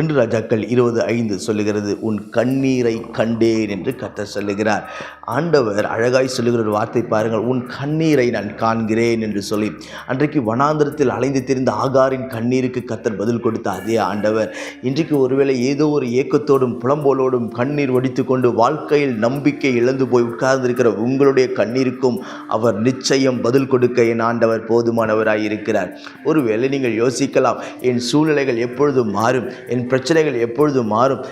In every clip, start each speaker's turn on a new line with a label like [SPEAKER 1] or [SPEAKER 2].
[SPEAKER 1] 2 ராஜாக்கள் 20:5 சொல்லுகிறது, உன் கண்ணீரை கண்டேன் என்று கர்த்தர் சொல்லுகிறார். ஆண்டவர் அழகாய் சொல்லுகிற ஒரு வார்த்தை பாருங்கள், உன் கண்ணீரை நான் காண்கிறேன் என்று சொல்லி. அன்றைக்கு வனாந்தரத்தில் அலைந்து திரிந்த ஆகாரின் கண்ணீருக்கு கர்த்தர் பதில் கொடுத்த அதே ஆண்டவர் இன்றைக்கு ஒருவேளை ஏதோ ஒரு ஏக்கத்தோடும் புலம்போலோடும் கண்ணீர் வடித்து கொண்டு வாழ்க்கையில் நம்பிக்கை இழந்து போய் உட்கார்ந்திருக்கிற உங்களுடைய கண்ணீருக்கும் அவர் நிச்சயம் பதில் கொடுக்க என் ஆண்டவர் போதுமானவராய் இருக்கிறார். ஒருவேளை நீங்கள் யோசிக்கலாம், என் சூழ்நிலைகள் எப்பொழுது மாறும், என் பிரச்சனைகள் எப்பொழுது மாறும்,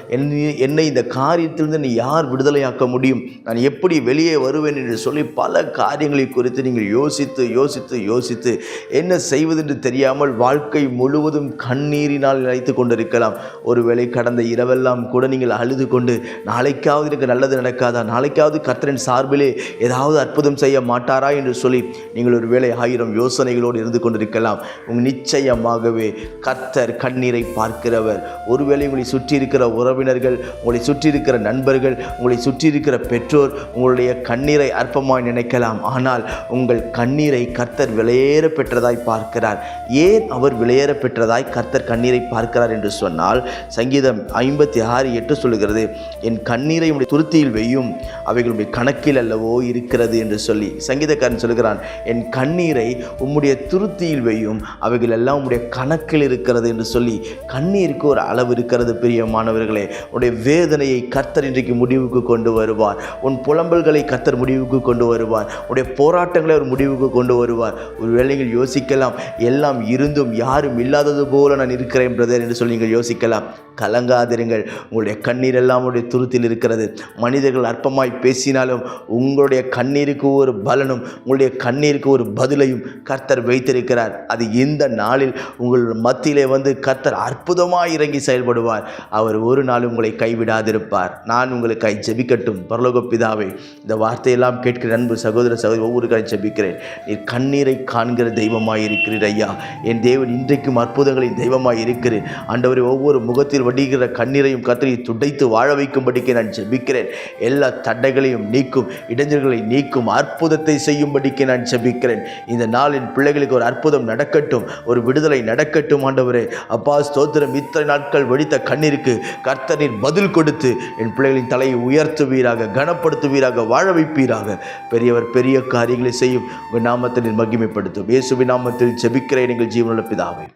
[SPEAKER 1] என்னை இந்த காரியத்திலிருந்து நீ யார் விடுதலையாக்க முடியும், நான் எப்படி வெளியே வருவேன் என்று சொல்லி பல காரியங்களை குறித்து நீங்கள் யோசித்து யோசித்து யோசித்து என்ன செய்வதென்று தெரியாமல் வாழ்க்கை முழுவதும் கண்ணீரினால் நினைத்து கொண்டிருக்கலாம். ஒருவேளை கடந்த இரவெல்லாம் கூட நீங்கள் அழுது கொண்டு நாளைக்காவது எனக்கு நல்லது நடக்காதா, நாளைக்காவது கர்த்தரின் சார்பிலே ஏதாவது அற்புதம் செய்ய மாட்டாரா என்று சொல்லி நீங்கள் ஒருவேளை 1000 யோசனைகளோடு இருந்து கொண்டிருக்கலாம். நிச்சயமாகவே கர்த்தர் கண்ணீரை பார்க்கிறவர். ஒருவேளை உங்களை சுற்றி இருக்கிற உறவினர்கள், உங்களை சுற்றி இருக்கிற நண்பர்கள், உங்களை சுற்றி இருக்கிற பெற்றோர் உங்களுடைய கண்ணீரை அற்பமாய் நினைக்கலாம். ஆனால் உங்கள் கண்ணீரை கர்த்தர் விலையேற பெற்றதாய் பார்க்கிறார். ஏன் அவர் விலையேற பெற்றதாய் கர்த்தர் கண்ணீரை பார்க்கிறார் என்று சொன்னால், சங்கீதம் 56:8 சொல்லுகிறது, என் கண்ணீரை உடைய துருத்தியில் வையும், அவைகளுடைய கணக்கில் அல்லவோ இருக்கிறது என்று சொல்லி. சங்கீதக்காரன் சொல்கிறான், என் கண்ணீரை உம்முடைய துருத்தியில் வையும், அவைகள் எல்லாம் உடைய கணக்கில் இருக்கிறது என்று சொல்லி. கண்ணீருக்கு ஒரு அளவு இருக்கிறது பிரியமானவர்களே. உடைய வேதனையை கர்த்தர் இன்றைக்கு முடிவுக்கு கொண்டு வருவார். உன் புலம்பல்களை கர்த்தர் முடிவுக்கு கொண்டு வருவார். உடைய போராட்டங்களை ஒரு முடிவுக்கு கொண்டு வருவார். ஒரு வேளையில் யோசிக்கலாம், எல்லாம் இருந்தும் யாரும் இல்லாதது போல நான் இருக்கிறேன் பிரதர் என்று சொல்லி நீங்கள் யோசிக்கலாம். கலங்காதிருங்கள், உங்களுடைய கண்ணீர் எல்லாம் உடைய துருத்தில் இருக்கிறது. மனிதர்கள் அற்பமாய் பேசினாலும் உங்களுடைய கண்ணீருக்கு ஒரு பலனும் உங்களுடைய கண்ணீருக்கு ஒரு பதிலையும் கர்த்தர் வைத்திருக்கிறார். அது இந்த நாளில் உங்கள் மத்தியிலே வந்து கர்த்தர் அற்புதமாய் இறங்கி செயல்படுவார். அவர் ஒரு நாள் உங்களை கைவிடாதிருப்பார். நான் உங்களுக்கு ஜெபிக்கட்டும். பரலோக பிதாவே, இந்த வார்த்தையெல்லாம் கேட்கிற அன்பு சகோதர சகோதரி ஒவ்வொருவரை ஜெபிக்கிறேன். நீர் கண்ணீரை காண்கிற தெய்வமாய் இருக்கிறீர் ஐயா. என் தேவன் இன்றைக்கும் அற்புதங்களின் தெய்வமாய் இருக்கிறேன். ஆண்டவரே, ஒவ்வொரு முகத்தில் வடிகிற கண்ணீரையும் கர்த்தரை துடைத்து வாழ வைக்கும்படிக்கு நான் ஜெபிக்கிறேன். எல்லா தடைகளையும் நீக்கும், இடைஞ்சல்களை நீக்கும், அற்புதத்தை செய்யும்படிக்கு நான் ஜெபிக்கிறேன். இந்த நாளின் பிள்ளைகளுக்கு ஒரு அற்புதம் நடக்கட்டும், ஒரு விடுதலை நடக்கட்டும். ஆண்டவரே அப்பா ஸ்தோத்திரம். இத்தனை நாட்கள் வடித்த கண்ணீருக்கு கர்த்தரின் பதில் கொடுத்து என் பிள்ளைகளின் தலையை உயர்த்துவீராக, கனப்படுத்துவீராக, வாழ வைப்பீராக. பெரியவர் பெரிய காரியங்களை செய்யும். உங்கள் நாமத்தில் மகிமைப்படுத்தும். இயேசுவின் நாமத்தில் ஜெபிக்கிறேன் எங்கள் ஜீவனுள்ள பிதாவே.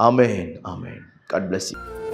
[SPEAKER 1] ஆமென், ஆமென். God bless you.